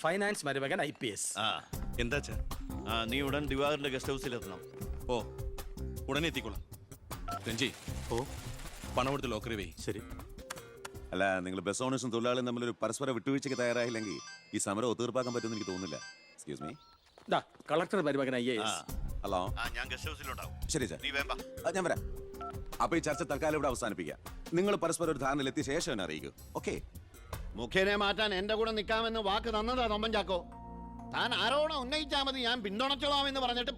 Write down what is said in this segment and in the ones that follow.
Finance മരുമകൻ IPS. എന്താ നീ ഉടൻ ദിവാകരന്റെ ഗസ്റ്റ് ഹൗസിൽ എത്തണം. ഓ ഉടനെ എത്തിക്കോളാം. രഞ്ജി പണം എടുത്ത് ലോക്കറി വേ. ശരി. അല്ല, നിങ്ങൾ ബസ് ഓണേഴ്സും തൊഴിലാളിയും തമ്മിലൊരു പരസ്പര വിട്ടുവീഴ്ചയ്ക്ക് തയ്യാറായില്ലെങ്കിൽ ഈ സമരം ഒത്തീർപ്പാക്കാൻ പറ്റുമെന്ന് എനിക്ക് തോന്നുന്നില്ല. Excuse me. കളക്ടർ മരുമകൻ IAS. ഹലോ. ഞാൻ ഗസ്റ്റ് ഹൗസിലുണ്ടാവും. ശരി സാർ, നീ വേണ്ട. ഞാൻ വരാം. അപ്പൊ ഈ ചർച്ച തൽക്കാലം ഇവിടെ അവസാനിപ്പിക്കാം. നിങ്ങൾ പരസ്പരം ഒരു ധാരണയിൽ എത്തിയ ശേഷം എന്നെ അറിയിക്കൂ. ഓക്കെ? മുഖ്യനെ മാറ്റാൻ എന്റെ കൂടെ നിൽക്കാമെന്ന് വാക്ക് തന്നതാ തൊമ്മൻ ചാക്കോ. താൻ ആരോണം ഉന്നയിച്ചാൽ മതി, ഞാൻ പിന്തുണച്ചോളാമെന്ന് പറഞ്ഞിട്ട്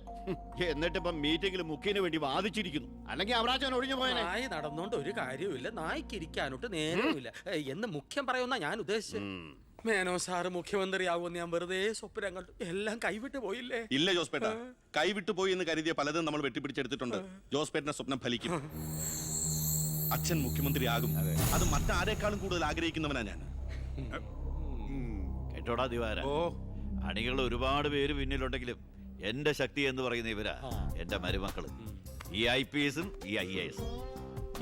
എന്നിട്ടിപ്പം മീറ്റിംഗിൽ മുഖ്യന് വേണ്ടി വാദിച്ചിരിക്കുന്നു. അല്ലെങ്കിൽ അവരാച്ചൻ ഒഴിഞ്ഞു പോയനെ. നായി നടന്നോണ്ട് ഒരു കാര്യമില്ല, നായ്ക്ക് ഇരിക്കാനോട്ട് നേരമില്ല എന്ന് മുഖ്യം പറയുന്ന ഞാൻ ഉദ്ദേശിച്ചത്. മേനോ സാറ് മുഖ്യമന്ത്രിയാവുമെന്ന് ഞാൻ വെറുതെ സ്വപ്നം കണ്ടു. എല്ലാം കൈവിട്ട് പോയില്ലേ? ഇല്ല ജോസ്പേട്ട, കൈവിട്ടു പോയി എന്ന് കരുതിയ പലതും നമ്മൾ വെട്ടിപ്പിടിച്ചെടുത്തിട്ടുണ്ട്. ജോസ്പേട്ടന്റെ സ്വപ്നം ഫലിക്കും. അച്ഛൻ മുഖ്യമന്ത്രിയാകും. അത് മറ്റാരേക്കാളും കൂടുതൽ ആഗ്രഹിക്കുന്നവനാ ഞാൻ. കേട്ടോടാ ദിവാര, അണികൾ ഒരുപാട് പേര് പിന്നിലുണ്ടെങ്കിലും എന്റെ ശക്തി എന്ന് പറയുന്ന ഇവരാ എന്റെ മരുമക്കള്. ഈ IPSും ഈ IASും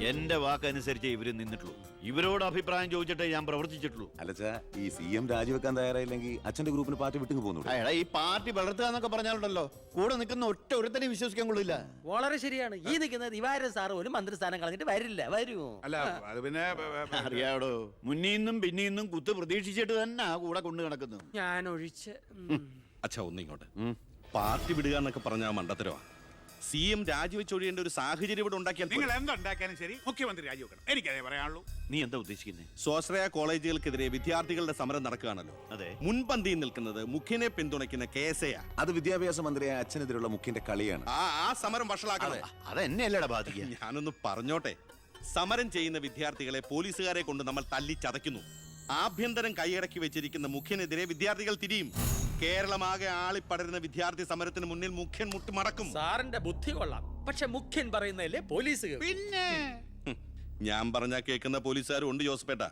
എന്റെ വാക്കനുസരിച്ച് ഇവര് നിന്നിട്ടുള്ളൂ. ഇവരോട് അഭിപ്രായം ചോദിച്ചിട്ടേ ഞാൻ പ്രവർത്തിച്ചിട്ടുള്ളൂ. അല്ലച്ചാ, ഈ CM രാജിവെക്കാൻ തയ്യാറായില്ലെങ്കിൽ അച്ഛന്റെ ഗ്രൂപ്പിന് പാർട്ടി വിട്ടു പോകുന്നു. ഈ പാർട്ടി വളർത്തുക എന്നൊക്കെ പറഞ്ഞാലുണ്ടല്ലോ, കൂടെ നിൽക്കുന്ന ഒറ്റ ഒരുത്തനെ വിശ്വസിക്കാൻ കൊള്ളില്ല. വളരെ ശരിയാണ്. ഈ നിൽക്കുന്ന ദിവാരൻ സാറ് ഒരു മന്ത്രിസ്ഥാനം കളഞ്ഞിട്ട് വരില്ല. വരുമോ? അല്ല, അത് പിന്നെ അറിയാടോ, മുന്നീന്നും പിന്നീന്നും കുത്ത് പ്രതീക്ഷിച്ചിട്ട് തന്നെ കൂടെ കൊണ്ടു നടക്കുന്നു. ഞാൻ ഒഴിച്ച്. അച്ഛാ ഒന്നിങ്ങോട്ട്. പാർട്ടി വിടുക എന്നൊക്കെ പറഞ്ഞാൽ മണ്ടത്തരവാ. CM രാജിവെച്ചൊഴിയേണ്ട ഒരു സാഹചര്യം ഇവിടെ ഉണ്ടാക്കിയാൽ നിങ്ങൾ എന്തുണ്ടാക്കാനും ശരി മുഖ്യമന്ത്രി രാജിവെക്കണം. എനിക്കതേ പറയാനുള്ളൂ. നീ എന്താ ഉദ്ദേശിക്കുന്നത്? സ്വാശ്രയ കോളേജുകൾക്കെതിരെ വിദ്യാർത്ഥികളുടെ സമരം നടക്കുകയാണല്ലോ. അതെ. മുൻപന്തിയിൽ നിൽക്കുന്നത് മുഖ്യനെ പിന്തുണയ്ക്കുന്ന KSA. അത് വിദ്യാഭ്യാസ മന്ത്രിയായ അച്ഛനെതിരെയുള്ള മുഖ്യന്റെ കളിയാണ്. ആ സമരം വഷളാക്കണം. അതെന്നെയല്ലടാ ബാധിക്കുക. ഞാനൊന്ന് പറഞ്ഞോട്ടെ. സമരം ചെയ്യുന്ന വിദ്യാർത്ഥികളെ പോലീസുകാരെ കൊണ്ട് നമ്മൾ തല്ലിച്ചതയ്ക്കുന്നു. ആഭ്യന്തരം കൈയടക്കി വെച്ചിരിക്കുന്ന മുഖ്യനെതിരെ വിദ്യാർത്ഥികൾ തിരിയും. കേരളമാകെ ആളിപ്പടരുന്ന വിദ്യാർത്ഥി സമരത്തിന് മുന്നിൽ മുഖ്യൻ മുട്ടിമടക്കും. സാറിന്റെ ബുദ്ധി കൊള്ളാം, പക്ഷെ മുഖ്യൻ പറയുന്നതല്ലേ പോലീസ്. പിന്നെ ഞാൻ പറഞ്ഞാ കേൾക്കുന്ന പോലീസുകാരും ഉണ്ട് ജോസഫേട്ട.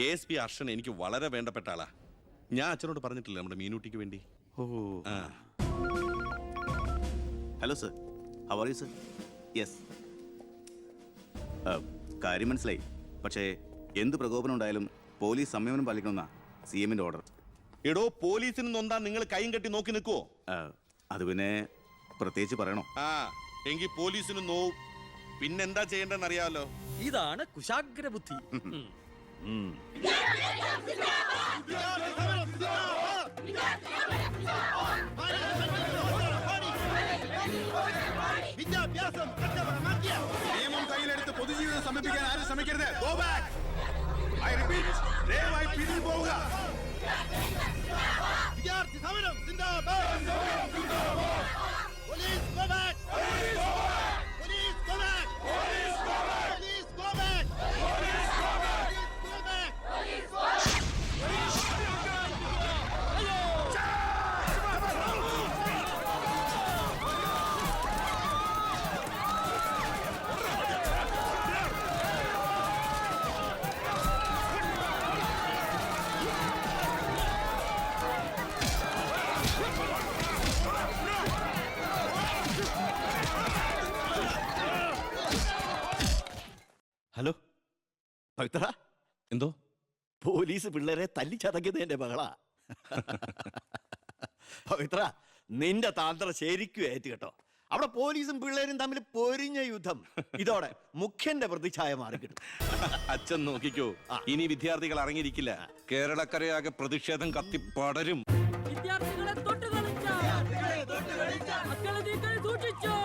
ASP അർഷൻ എനിക്ക് വളരെ വേണ്ടപ്പെട്ട ആളാ. ഞാൻ അച്ഛനോട് പറഞ്ഞിട്ടില്ല നമ്മുടെ മീനൂട്ടിക്ക് വേണ്ടി. Hello sir, how are you sir? Yes, കാര്യം മനസ്സിലായി. പക്ഷേ എന്ത് പ്രകോപനം ഉണ്ടായാലും പോലീസ് സംയമനം പാലിക്കണമെന്നാ CMന്റെ ഓർഡർ. എടോ, പോലീസിന് നൊന്താ നിങ്ങൾ കൈയും കെട്ടി നോക്കി നിൽക്കുവോ? അത് പിന്നെ പ്രത്യേകിച്ച് പറയണോ? എങ്കിൽ പോലീസിന് നോവും. പിന്നെന്താ ചെയ്യേണ്ടെന്ന് അറിയാമല്ലോ. ഇതാണ് കുശാഗ്ര ബുദ്ധി. നിയമം കയ്യിലെടുത്ത് പൊതുജീവിതം സമീപിക്കാൻ ആരും ശ്രമിക്കരുത്. Go back. I repeat, ദയവായി പിരിഞ്ഞു പോവുക. വിദ്യാർത്ഥി സമരം സിന്ദാബാദ്. Police go back. Police go back. Police go back. Police go back. Police go back. Police go back. Police go back. Hello Pavithra, എന്തോ പോലീസ് പിള്ളേരെ തല്ലിച്ചതക്കിയത് എന്റെ മകളാ. പവിത്ര, നിന്റെ താന്ത്ര ശരിക്കും ഏറ്റ് കേട്ടോ. അവിടെ പോലീസും പിള്ളേരും തമ്മിൽ പൊരിഞ്ഞ യുദ്ധം. ഇതോടെ മുഖ്യന്റെ പ്രതിച്ഛായ മാറിക്കിട്ടും. അച്ഛൻ നോക്കിക്കോ, ഇനി വിദ്യാർത്ഥികൾ ഇറങ്ങിയിരിക്കില്ല. കേരളക്കരയാകെ പ്രതിഷേധം കത്തിപ്പടരും. വിദ്യാർത്ഥികളെ തൊട്ട് കളിച്ചോ, മക്കളെ നീക്കളി സൂക്ഷിച്ചോ,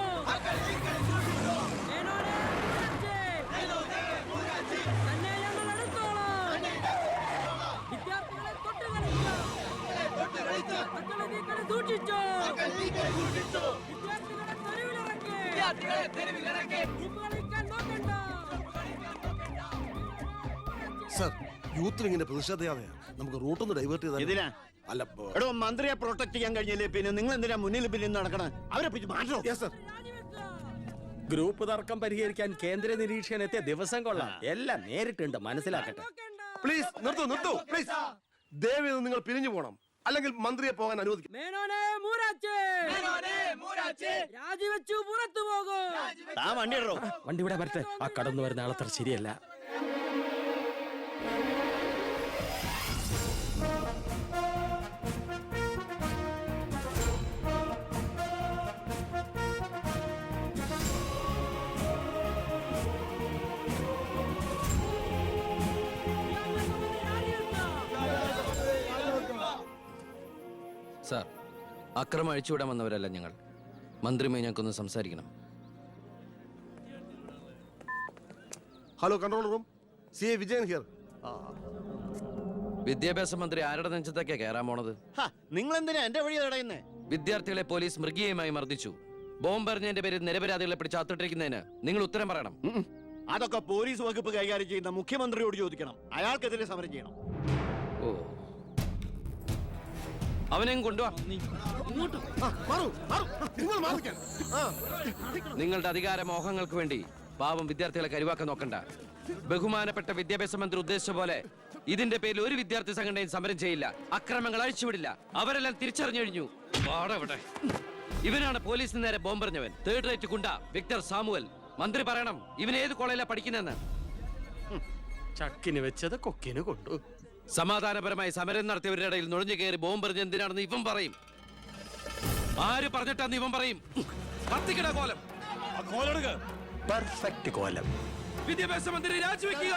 തന്നെ ഞങ്ങൾ എടുത്തോളാം. വിദ്യാർത്ഥികളെ തൊട്ട് കളിച്ചോ, മക്കളെ നീക്കളി സൂക്ഷിച്ചോ, വിദ്യാർത്ഥികളെ തെരുവിലിറങ്ങി കളിക്കാൻ നോക്കണ്ട. സർ, യൂത്തിന് ഇങ്ങനെ പ്രതിഷേധയാതെയാണ് നമുക്ക് റൂട്ടൊന്ന് ഡൈവേർട്ട് ചെയ്താൽ. ഇതിനാ അല്ല, എടോ, മന്ത്രിയെ പ്രൊട്ടക്ട് ചെയ്യാൻ കഴിഞ്ഞില്ലേ പിന്നെ നിങ്ങൾ എന്തിനാ മുന്നിൽ പിന്നിൽ നടക്കണം? അവരെ പിടിച്ച് മാറ്റോ? Yes sir. ഗ്രൂപ്പ് തർക്കം പരിഹരിക്കാൻ കേന്ദ്ര നിരീക്ഷകൻ എത്തിയ ദിവസം കൊള്ളാം. എല്ലാം നേരിട്ടുണ്ട്, മനസ്സിലാക്കട്ടെ. പ്ലീസ് നിർത്തൂ പ്ലീസ്. ദയവേത് നിങ്ങൾ പിരിഞ്ഞു പോകണം, അല്ലെങ്കിൽ മന്ത്രിയെ പോകാൻ അനുവദിക്കും. രാജിവെച്ചു പുറത്തു പോകും. വണ്ടി ഇടോ. വണ്ടി ഇവിടെ വരട്ടെ. ആ കടന്നു വരുന്ന ആളത്ര ശരിയല്ല. സാർ, അക്രമം അഴിച്ചുവിടാൻ വന്നവരല്ല ഞങ്ങൾ. മന്ത്രിയുമായി ഞങ്ങൾക്കൊന്ന് സംസാരിക്കണം. Hello control room, CA Vijayan here. വിദ്യാഭ്യാസ മന്ത്രി ആരുടെ നെഞ്ചത്തൊക്കെയാ കയറാൻ പോണത്? നിങ്ങൾ എന്തിനാ എന്റെ വഴി തടയുന്നേ? വിദ്യാർത്ഥികളെ പോലീസ് മൃഗീയമായി മർദ്ദിച്ചു. ബോംബെറിഞ്ഞതിന്റെ പേരിൽ നിരപരാധികളെ പിടിച്ച് അത്തിട്ടിരിക്കുന്നതിന് നിങ്ങൾ ഉത്തരം പറയണം. അതൊക്കെ പോലീസ് വകുപ്പ് കൈകാര്യം ചെയ്യുന്ന മുഖ്യമന്ത്രിയോട് ചോദിക്കണം. അയാൾക്കെതിരെ സമരം ചെയ്യണം. ഓ, അവനെയും കൊണ്ടുവാ. നിങ്ങളുടെ അധികാര മോഹങ്ങൾക്ക് വേണ്ടി പാവം വിദ്യാർത്ഥികളെ കരുവാക്കാൻ നോക്കണ്ട. ബഹുമാനപ്പെട്ട വിദ്യാഭ്യാസ മന്ത്രി ഉദ്ദേശിച്ച പോലെ ഇതിന്റെ പേരിൽ ഒരു വിദ്യാർത്ഥി സംഘടനയും സമരം ചെയ്യില്ല, അക്രമങ്ങൾ അഴിച്ചുവിടില്ല. അവരെല്ലാം തിരിച്ചറിഞ്ഞു കഴിഞ്ഞു. ഇവനാണ് പോലീസിന് നേരെ ബോംബെറിഞ്ഞവൻ, 3rd റേറ്റ് ഗുണ്ട വിക്ടർ സാമുവൽ. മന്ത്രി പറയണം ഇവൻ ഏത് കോളേജിലാണ് പഠിക്കുന്നതെന്ന്. ചക്കിന് വെച്ചത് കൊക്കിന് കൊണ്ടു. സമാധാനപരമായി സമരം നടത്തിയവരുടെ ഇടയിൽ നുഴഞ്ഞു കയറി ബോംബെറിഞ്ഞ് എന്തിനാണെന്ന് ഇവൻ പറയും. ആര് പറഞ്ഞിട്ടാന്ന് ഇവൻ പറയും. കത്തിക്കട കോലം. പെർഫെക്റ്റ് കോലം. വിദ്യാഭ്യാസ മന്ത്രി രാജിവെക്കുക.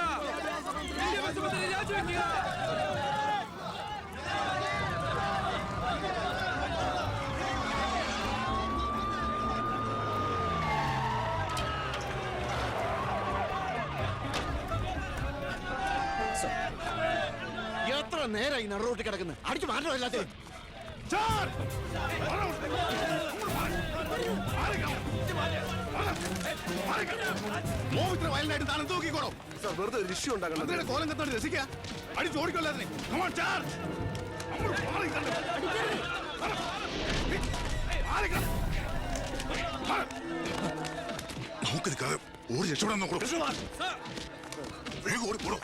വിദ്യാഭ്യാസ മന്ത്രി രാജിവെക്കുക. എത്ര നേരം ഈ നടുറോട്ടി കിടക്കുന്നത്? അടിച്ചു മാറ്റം എല്ലാത്തിനും. വെറുതെ ഒരു ഇഷ്യൂ ഉണ്ടാക്കണം. കോലം കത്തോട് രസിക്കുക, അടിച്ച് ഓടിക്കൊള്ളാതിനെ. നമുക്കിത് ഓടി രക്ഷപ്പെടാൻ നോക്കണം. വേഗം ഓടിപ്പോടോ.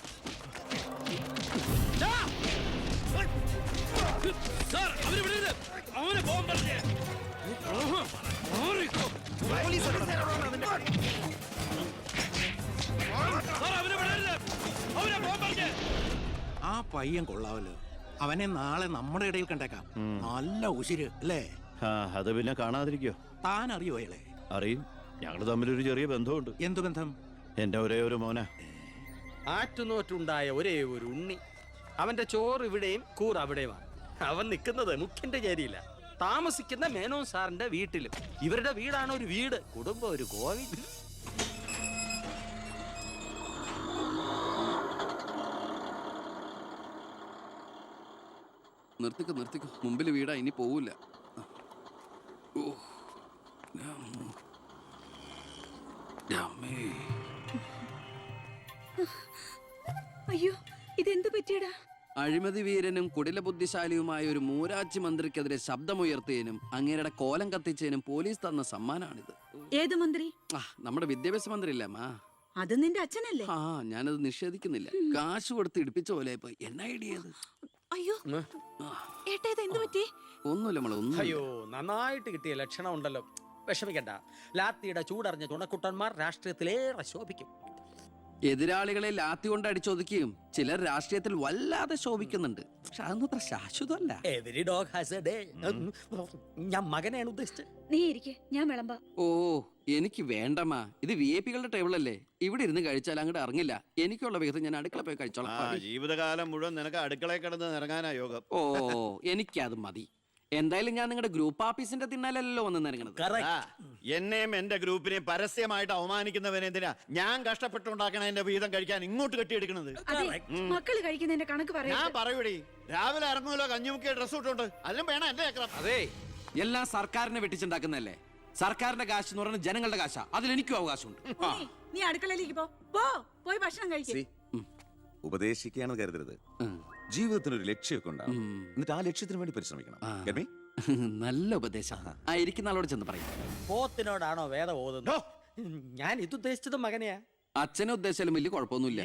ആ പയ്യൻ കൊള്ളാവല്ലോ. അവനെ നാളെ നമ്മുടെ ഇടയിൽ കണ്ടേക്കാം. നല്ല ഉശിര് അല്ലേ? അത് പിന്നെ കാണാതിരിക്കോ? താൻ അറിയോ അയാളെ? അറിയും. ഞങ്ങൾ തമ്മിലൊരു ചെറിയ ബന്ധമുണ്ട്. എന്തു ബന്ധം? എന്റെ ഒരേ ഒരു മോന. ആറ്റുനോറ്റുണ്ടായ ഒരേ ഒരു ഉണ്ണി. അവന്റെ ചോറ് ഇവിടെയും കൂറ് അവിടെയുമാണ്. അവൻ നിൽക്കുന്നത് മുഖ്യന്റെ ചേരിയില്ല, താമസിക്കുന്ന മേനോൻ സാറിന്റെ വീട്ടിലും. ഇവരുടെ വീടാണ് ഒരു വീട്, കുടുംബം ഒരു കോവിൽ. നിർത്തിക്കോ. മുമ്പിൽ വീടാ, ഇനി പോവില്ല. അയ്യോ, ഇതെന്ത് പറ്റിയടാ? അഴിമതി വീരനും കുടില ബുദ്ധിശാലിയുമായ ഒരു മൂരാജി മന്ത്രിക്കെതിരെ ശബ്ദമുയർത്തിയതിനും അങ്ങേരുടെ കോലം കത്തിച്ചതിനും പോലീസ് തന്ന സമ്മാനാണിത്. ഏത് മന്ത്രി? നമ്മുടെ വിദ്യാഭ്യാസ മന്ത്രി ഇല്ലേ മാ? അത് നിന്റെ അച്ഛനല്ലേ? ഞാനത് നിഷേധിക്കുന്നില്ല. കാശ് കൊടുത്ത് ഇടിപ്പിച്ച പോലെ പോയി. എന്നാ ഐഡിയത്? അയ്യോ ഏട്ടാ, ഇത് എന്ത് പറ്റി? ഒന്നുമില്ല. അയ്യോ, നന്നായിട്ട് കിട്ടിയ ലക്ഷണം ഉണ്ടല്ലോ. വിഷമിക്കണ്ട. ലാത്തിയുടെ ചൂടറിഞ്ഞ തുണക്കുട്ടന്മാർ രാഷ്ട്രീയത്തിലേറെ ശോഭിക്കും. എതിരാളികളെ ലാത്തി കൊണ്ട് അടിച്ചൊതുക്കിയും ചിലർ രാഷ്ട്രീയത്തിൽ വല്ലാതെ ശോഭിക്കുന്നുണ്ട്. പക്ഷെ അതൊന്നും അത്ര ശാശ്വതമല്ല. Every dog has a day. ഞാൻ മകനെയാണ് ഉദ്ദേശിച്ചത്. നീ ഇരിക്കെ, ഞാൻ വിളമ്പാ. ഓ, എനിക്ക് വേണ്ടമാ. ഇത് VIP-കളുടെ ടേബിൾ അല്ലേ? ഇവിടെ ഇരുന്ന് കഴിച്ചാൽ അങ്ങോട്ട് ഇറങ്ങില്ല. എനിക്കുള്ള വിഹിതം ഞാൻ അടുക്കള പോയി കഴിച്ചോളാം. ജീവിതകാലം മുഴുവൻ നിനക്ക് അടുക്കളയിൽ കിടന്ന് ഇറങ്ങാനാ യോഗം. ഓ, എനിക്കത് മതി. എന്തായാലും ഞാൻ നിങ്ങളുടെ ഗ്രൂപ്പ് ഓഫീസിന്റെ തിന്നാലല്ലോ വന്ന് നിറങ്ങണത്. എന്നെയും എന്റെ ഗ്രൂപ്പിനെയും പരസ്യമായിട്ട് അവമാനിക്കുന്നവനെന്തിനാ ഞാൻ കഷ്ടപ്പെട്ടുണ്ടാക്കണ എന്റെ വീതം കഴിക്കാൻ ഇങ്ങോട്ട് കെട്ടിയെടുക്കണത്? മക്കള് കഴിക്കുന്നതിന്റെ കണക്ക് പറയാ. ഞാൻ പറയൂടി, രാവിലെ ഇറങ്ങുമല്ലോ കഞ്ഞിമുക്കിയ ഡ്രസ് ഇട്ടുണ്ട്, അതിനും വേണം എന്റെ ചക്രം. അതെ, എല്ലാം സർക്കാരിനെ വെട്ടിച്ചുണ്ടാക്കുന്നല്ലേ. സർക്കാരിന്റെ കാശ് എന്ന് പറയുന്നത് ജനങ്ങളുടെ കാശാ. അതിലെനിക്കും അവകാശമുണ്ട്. നീ അടുക്കളയിലേക്ക് പോയി ഭക്ഷണം കഴിക്കും. ഉപദേശിക്കുകയാണ് കരുതരുത്. ജീവിതത്തിനൊരു ലക്ഷ്യമൊക്കെ ഉണ്ടാവും. എന്നിട്ട് ആ ലക്ഷ്യത്തിന് വേണ്ടി പരിശ്രമിക്കണം. നല്ല ഉപദേശം. ഇരിക്കുന്ന ആളോട് ചെന്ന് പറയും. പോത്തിനോടാണോ വേദം ഓതുന്നത്? ഞാൻ ഇതുദ്ദേശിച്ചത് മകനെയാ. അച്ഛനെ ഉദ്ദേശിച്ചാലും വലിയ കുഴപ്പമൊന്നുമില്ല.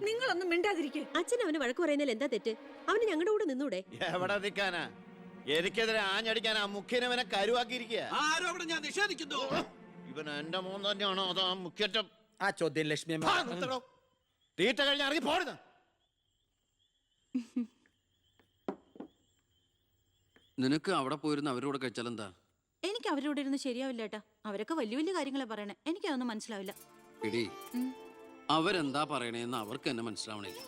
നിങ്ങളൊന്നും മിണ്ടാതിരിക്കെ. അച്ഛൻ അവന് വഴക്ക് പറയുന്നതിൽ എന്താ തെറ്റ്? അവന് ഞങ്ങളുടെ കൂടെ നിന്നൂടെ? എവിടെ നിൽക്കാനാ? എനിക്കെതിരെ ആഞ്ഞടിക്കാൻ ആ മുഖ്യനവനെ കരുവാക്കിയിരിക്കുക. ആരോപണം ഞാൻ നിഷേധിക്കുന്നു. ഇവൻ എന്റെ മോൻ തന്നെയാണോ അതോ മുഖ്യറ്റം? ആ ചോദ്യം ലക്ഷ്മി തീറ്റ കഴിഞ്ഞ് ഇറങ്ങി പോടുന്ന. നിനക്ക് അവിടെ പോയിരുന്ന അവരോട് കഴിച്ചാലെന്താ? എനിക്ക് അവരോട് ഇരുന്ന് ശരിയാവില്ല ഏട്ടാ. അവരൊക്കെ വലിയ വലിയ കാര്യങ്ങളെ പറയണേ. എനിക്കതൊന്നും മനസ്സിലാവില്ല. എടീ, അവരെന്താ പറയണേന്ന് അവർക്ക് എന്നെ മനസ്സിലാവണില്ല.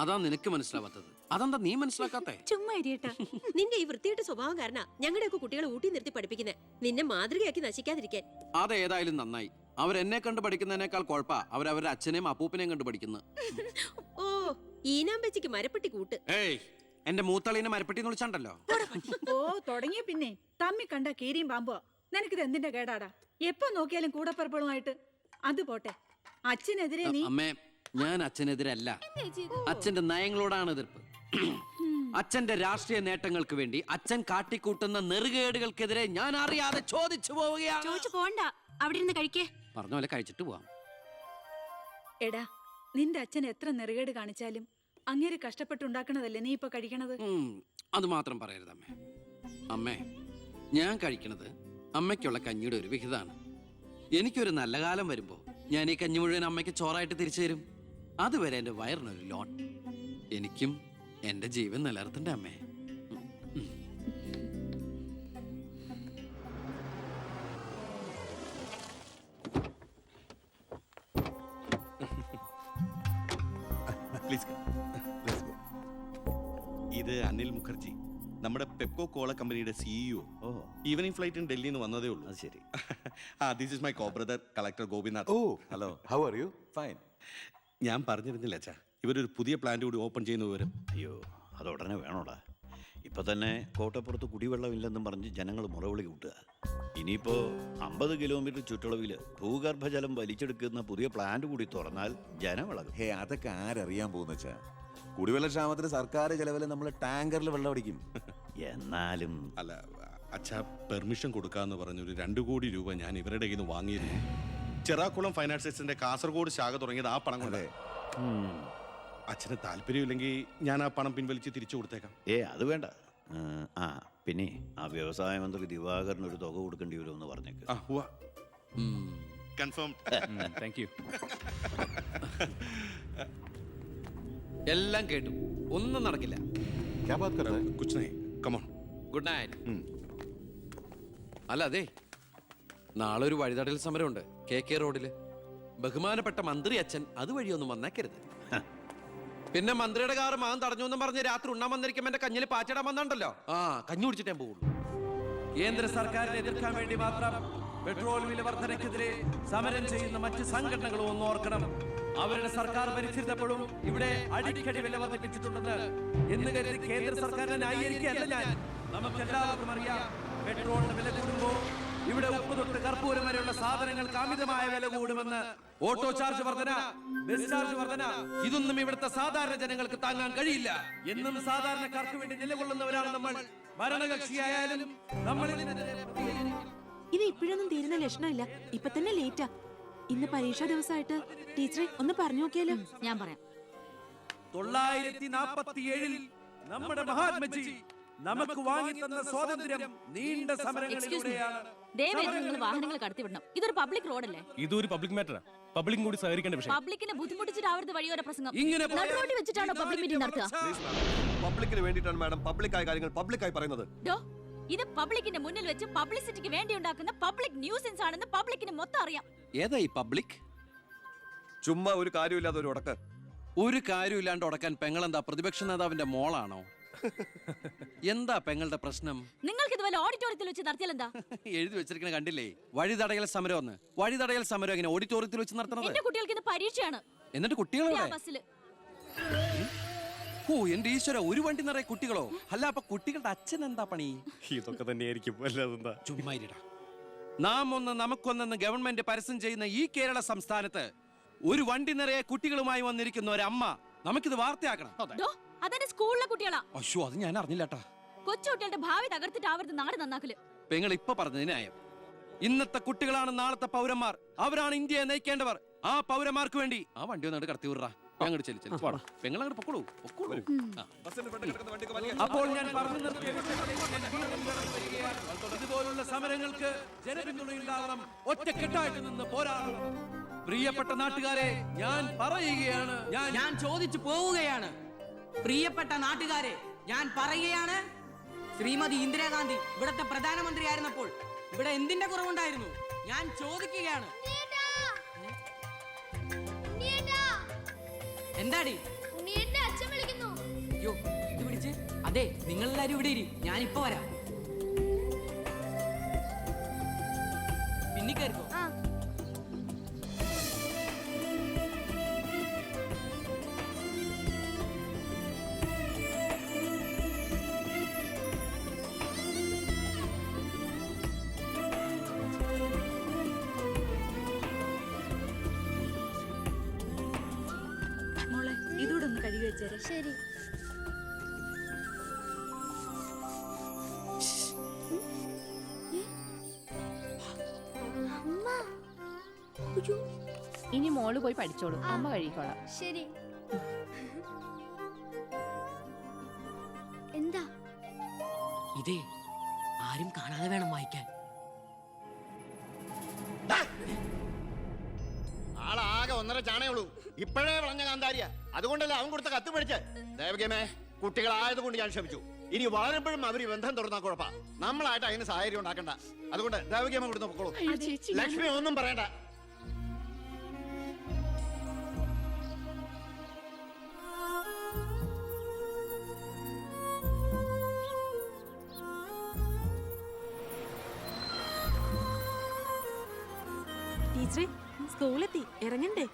അതാ നിനക്ക് മനസ്സിലാവാത്തത്. അതെന്താ നീ മനസ്സിലാക്കാത്തെ? ചുമ്മാ ഇരിയട്ടാ. നിന്റെ ഈ വൃത്തിയുടെ സ്വഭാവം കാരണം ഞങ്ങളുടെയൊക്കെ കുട്ടികളെ ഊട്ടി നിർത്തി പഠിപ്പിക്കുന്നത് നിന്നെ മാതൃകയാക്കി നശിക്കാതിരിക്കാൻ. അതേതായാലും നന്നായി. അവരെന്നെ കണ്ട് പഠിക്കുന്നതിനേക്കാൾ കുഴപ്പാ അവരവരുടെ അച്ഛനെയും അപ്പൂപ്പനെയും കണ്ട് പഠിക്കുന്നത്. ഓ ഈനാമ്പച്ചിക്ക് മരപ്പെട്ടി കൂട്ട്. ഏയ് എന്റെ മൂത്തളീനെ മരപ്പെട്ടി എന്ന് വിളിച്ചാണ്ടല്ലോ. ഓ തുടങ്ങിയ പിന്നെ തമ്മി കണ്ട കീരിയും പാമ്പോ. നിനക്കിത് എന്തിന്റെ കേടാടാ? എപ്പോ നോക്കിയാലും കൂടപ്പറപ്പളുമായിട്ട്. അത് പോട്ടെ, അച്ഛനെതിരെ നീ. അമ്മേ, ഞാൻ അച്ഛനെതിരല്ല. അച്ഛന്റെ നയങ്ങളോടാണ് എതിർപ്പ്. അച്ഛന്റെ രാഷ്ട്രീയ നേട്ടങ്ങൾക്ക് വേണ്ടി അച്ഛൻ കാട്ടിക്കൂട്ടുന്ന നെറുകേടുകൾക്കെതിരെ ഞാൻ അറിയാതെ ചോദിച്ചു പോവുകയാണ്. ചോദിച്ചു പോണ്ട, അവിടെ ഇരുന്ന് കഴിക്കേ. പറഞ്ഞ പോലെ കഴിച്ചിട്ട് പോവാം. എടാ, നിന്റെ അച്ഛൻ എത്ര നെറുകേട് കാണിച്ചാലും അങ്ങേര് കഷ്ടപ്പെട്ടുണ്ടാക്കണതല്ലേ നീ ഇപ്പൊ കഴിക്കണത്? അത് മാത്രം പറയരുത് അമ്മേ. അമ്മേ, ഞാൻ കഴിക്കണത് അമ്മയ്ക്കുള്ള കഞ്ഞിയുടെ ഒരു വിഹിതമാണ്. എനിക്കൊരു നല്ല കാലം വരുമ്പോ ഞാൻ ഈ കഞ്ഞി മുഴുവൻ അമ്മയ്ക്ക് ചോറായിട്ട് തിരിച്ചു തരും. അതുവരെ എന്റെ വയറിനൊരു ലോൺ. എനിക്കും എന്റെ ജീവൻ നിലനിർത്തണ്ടേ അമ്മേ? പ്ലീസ്. ഇത് അനിൽ മുഖർജി, നമ്മുടെ പെപ്കോ കോള കമ്പനിയുടെ സിഇഒ. ഈവനിങ് ഫ്ലൈറ്റിന് ഡൽഹിയിൽ നിന്ന് വന്നതേ ഉള്ളൂ. ശരി. This is my co-brother collector Gopinath. Hello, how are you? Fine. ഞാൻ പറഞ്ഞിരുന്നില്ല അച്ഛാ, ഇവരൊരു പുതിയ പ്ലാന്റ് കൂടി ഓപ്പൺ ചെയ്യുന്ന വിവരം. അയ്യോ, അത് ഉടനെ വേണോടാ. ഇപ്പൊ തന്നെ കോട്ടപ്പുറത്ത് കുടിവെള്ളമില്ലെന്നും പറഞ്ഞ് ജനങ്ങൾ മുറവിളി കൂട്ടുക. ഇനിയിപ്പോ 50 കിലോമീറ്റർ ചുറ്റളവിൽ ഭൂഗർഭജലം വലിച്ചെടുക്കുന്ന പുതിയ പ്ലാന്റ് കൂടി തുറന്നാൽ ജനവിളകും. ഹേ, അതൊക്കെ ആരറിയാൻ പോകുന്ന വെച്ചാ? കുടിവെള്ള ക്ഷാമത്തിന് സർക്കാർ ചെലവിൽ നമ്മൾ ടാങ്കറിൽ വെള്ളം അടിക്കും. എന്നാലും അല്ല അച്ഛാ, പെർമിഷൻ കൊടുക്കാന്ന് പറഞ്ഞൊരു 2 കോടി രൂപ ഞാൻ ഇവരുടെ കയ്യിൽ നിന്ന് വാങ്ങിയിരുന്നു. ചെറാക്കുളം ഫൈനാൻസേഴ്സിന്റെ കാസർഗോഡ് ശാഖ തുടങ്ങിയത് ആ പണം കൊണ്ടേ. അച്ഛന് താല്പര്യമില്ലെങ്കിൽ ഞാൻ ആ പണം പിൻവലിച്ച് തിരിച്ചു കൊടുത്തേക്കാം. അത് വേണ്ട. പിന്നെ ആ വ്യവസായ മന്ത്രി ദിവാകരന് ഒരു തുക കൊടുക്കേണ്ടി വരുമെന്ന് പറഞ്ഞേക്ക്. കൺഫേം. Thank you. എല്ലാം കേട്ടു, ഒന്നും നടക്കില്ല. Good night. അല്ല അതെ, നാളെ ഒരു വഴിതടയൽ സമരമുണ്ട് KK റോഡില്. ബഹുമാനപ്പെട്ട മന്ത്രി അച്ഛൻ അതുവഴിയൊന്നും വന്നേക്കരുത്. പിന്നെ മന്ത്രിയുടെ കാറ് മാൻ തടഞ്ഞു എന്നും പറഞ്ഞ് രാത്രി ഉണ്ണാൻ വന്നിരിക്കുമ്പോ എന്റെ കഞ്ഞിൽ പാച്ചിടാൻ വന്നിട്ടുണ്ടല്ലോ. കഞ്ഞി കുടിച്ചിട്ടേ പോകുള്ളൂ. കേന്ദ്ര സർക്കാരിനെ എതിർക്കാൻ വേണ്ടി മാത്രം പെട്രോൾ വില വർധനയ്ക്കെതിരെ സമരം ചെയ്യുന്ന മറ്റ് സംഘടനകളും ഒന്ന് ഓർക്കണം. അവരുടെ സർക്കാർ ഭരിച്ചിരുന്നപ്പോഴും ഇവിടെ അടിക്കടി വില വർദ്ധിപ്പിച്ചിട്ടുണ്ടെന്ന് എന്ന് കരുതി കേന്ദ്ര സർക്കാരിനെ ന്യായീകരിക്കുകയല്ല ഞാൻ. നമുക്കെല്ലാവർക്കും അറിയാം, പെട്രോളിന് വില കൂടുമ്പോ ഇവിടെ ഉപ്പ് തൊട്ട് കർപ്പൂരം വരെയുള്ള സാധനങ്ങൾക്ക് അമിതമായ വില കൂടുമെന്ന്. ഓട്ടോ ചാർജ് വർധന, ബസ് ചാർജ് വർധന, ഇതൊന്നും ഇവിടുത്തെ സാധാരണ ജനങ്ങൾക്ക് താങ്ങാൻ കഴിയില്ല. എന്നും സാധാരണക്കാർക്ക് വേണ്ടി നിലകൊള്ളുന്നവരാണ് നമ്മൾ. ഭരണകക്ഷിയായാലും നമ്മൾ ഇത് ഇപ്പോഴൊന്നും തീരുന്ന ലക്ഷണമില്ല. ഇപ്പൊ തന്നെ ലേറ്റാ. ഇന്ന് പരീക്ഷാ ദിവസമായിട്ട് ടീച്ചറെ ഒന്ന് പറഞ്ഞു നോക്കിയാലോ? ഞാൻ പറയാം. 947 നമ്മുടെ മഹാത്മജി നമുക്ക് വാങ്ങിത്തന്ന സ്വാതന്ത്ര്യം നീണ്ട സമരങ്ങളിലൂടെയാണ്. നിങ്ങൾ വാഹനങ്ങൾ കടത്തിവിടണം. ഇതൊരു പബ്ലിക് റോഡല്ലേ? ഇതൊരു പബ്ലിക് മാറ്ററാ. പബ്ലിക്കും കൂടി സഹകരിക്കേണ്ട വിഷയം. പബ്ലിക്കിനെ ബുദ്ധിമുട്ടിച്ചിട്ട് അവരുടെ വഴിയോര പ്രസംഗം ഇങ്ങനെ റോഡിൽ വെച്ചിട്ടാണോ പബ്ലിക് മീറ്റിംഗ് നടത്തുക? പബ്ലിക്കിന് വേണ്ടിയിട്ടാണ് മാഡം പബ്ലിക്കായ കാര്യങ്ങൾ പബ്ലിക്കായി പറയുന്നത്. ഇത് പബ്ലിക്കിന്റെ മുന്നിൽ വെച്ച് പബ്ലിസിറ്റിക്ക് വേണ്ടി ഉണ്ടാക്കുന്ന പബ്ലിക് ന്യൂസൻസ് ആണെന്ന് പബ്ലിക്കിന് മൊത്തം അറിയാം. ഏതാ ഈ പബ്ലിക്? ചുമ്മാ ഒരു കാര്യമില്ലാതെ ഒരു ഉടക്ക്. ഒരു കാര്യമില്ലാണ്ട് ഉടക്കാൻ പെങ്ങളെന്താ പ്രതിപക്ഷ നേതാവിന്റെ മോളാണോ? എന്താ പെങ്ങളുടെ പ്രശ്നം? നിങ്ങൾക്ക് ഇതുപോലെ ഓഡിറ്റോറിയത്തിൽ വെച്ച് നടത്തിയാൽ എന്താ? എഴുതി വെച്ചിരിക്കണ കണ്ടില്ലേ? വഴിതടയൽ സമരം ഒന്ന്. വഴിതടയൽ സമരം എങ്ങനെ ഓഡിറ്റോറിയത്തിൽ വെച്ച് നടത്തണത്? എന്റെ കുട്ടികൾക്ക് ഇന്ന് പരീക്ഷയാണ്. എന്നിട്ട് കുട്ടികളെ ബസ്സില്. ഓ എന്റെ ഈശ്വര, ഒരു വണ്ടി നിറയെ കുട്ടികളോ? അല്ല അപ്പൊ കുട്ടികളുടെ അച്ഛൻ എന്താ പണി? ഇതൊക്കെ തന്നെയായിരിക്കും. അല്ലാതെന്താ? ചുമ്മാരിടാ. നാം ഒന്ന് നമുക്കൊന്നെന്ന് ഗവൺമെന്റ് പരസ്യം ചെയ്യുന്ന ഈ കേരള സംസ്ഥാനത്ത് ഒരു വണ്ടി നിറയെ കുട്ടികളുമായി വന്നിരിക്കുന്ന ഒരമ്മ നമുക്കിത് വാർത്തയാക്കണം. അതെന്റെ സ്കൂളിലെ കുട്ടികളാ. അയ്യോ, അത് ഞാൻ അറിഞ്ഞില്ലട്ടാ. കൊച്ചുകുട്ടികളുടെ ഭാവി തകർത്തിട്ടാവരുത് നാട് നന്നാക്കല്. പെങ്ങൾ ഇപ്പൊ പറഞ്ഞതിന് ന്യായം. ഇന്നത്തെ കുട്ടികളാണ് നാളത്തെ പൗരന്മാർ. അവരാണ് ഇന്ത്യയെ നയിക്കേണ്ടവർ. ആ പൗരന്മാർക്ക് വേണ്ടി ആ വണ്ടി ഒന്നാണ്ട് കടത്തി വിടറാ. ഞങ്ങൾ പെങ്ങളങ്ങോട്ട് പൊക്കോളൂ. അപ്പോൾ ഞാൻ പറഞ്ഞു ഇതുപോലുള്ള സമരങ്ങൾക്ക് ജനപിന്തുണയുണ്ടാകണം. ഒറ്റക്കെട്ടായിട്ട് നിന്ന് പോരാടണം. പ്രിയപ്പെട്ട നാട്ടുകാരെ, ഞാൻ പറയുകയാണ്, ഞാൻ ചോദിച്ചു പോവുകയാണ്. പ്രിയപ്പെട്ട നാട്ടുകാരെ, ഞാൻ പറയുകയാണ്, ശ്രീമതി ഇന്ദിരാഗാന്ധി ഇവിടത്തെ പ്രധാനമന്ത്രിയായിരുന്നപ്പോൾ ഇവിടെ എന്തിന്റെ കുറവുണ്ടായിരുന്നു? ഞാൻ ചോദിക്കുകയാണ്. എന്താടി? അച്ഛൻ വിളിക്കുന്നു. അയ്യോ, ദേ നിങ്ങളെല്ലാരും ഇവിടെ ഇരി, ഞാനിപ്പോ വരാം. പിന്നെ കയറിക്കോ. മോളെ ഇതൂടെ ഒന്ന് കഴുകി വെച്ചേരെ. ശരി. ഇനി മോള് പോയി പഠിച്ചോളൂ, അമ്മ കഴിക്കോളാം. ശരി. എന്താ? ഇതേ ആരും കാണാതെ വേണം വായിക്കാൻ. ആളാകെ 1.5 ചാണേ ഉള്ളൂ. ഇപ്പോഴേ വളഞ്ഞ കാന്താരിയ. അതുകൊണ്ടല്ലേ അവൻ കൊടുത്ത കത്ത് മേടിച്ച്. ദേവകമേ, കുട്ടികളായതുകൊണ്ട് ഞാൻ ക്ഷമിച്ചു. ഇനി വളരുമ്പോഴും അവർ ബന്ധം തുറന്നാ കുഴപ്പാ. നമ്മളായിട്ട് അതിന് സാഹചര്യം ഉണ്ടാക്കണ്ട. അതുകൊണ്ട് ദേവകമ കൊടുത്ത് പൊക്കോളൂ. ലക്ഷ്മി ഒന്നും പറയണ്ട. ടീച്ചറെ, സ്കൂളെത്തി, ഇറങ്ങണ്ടേ?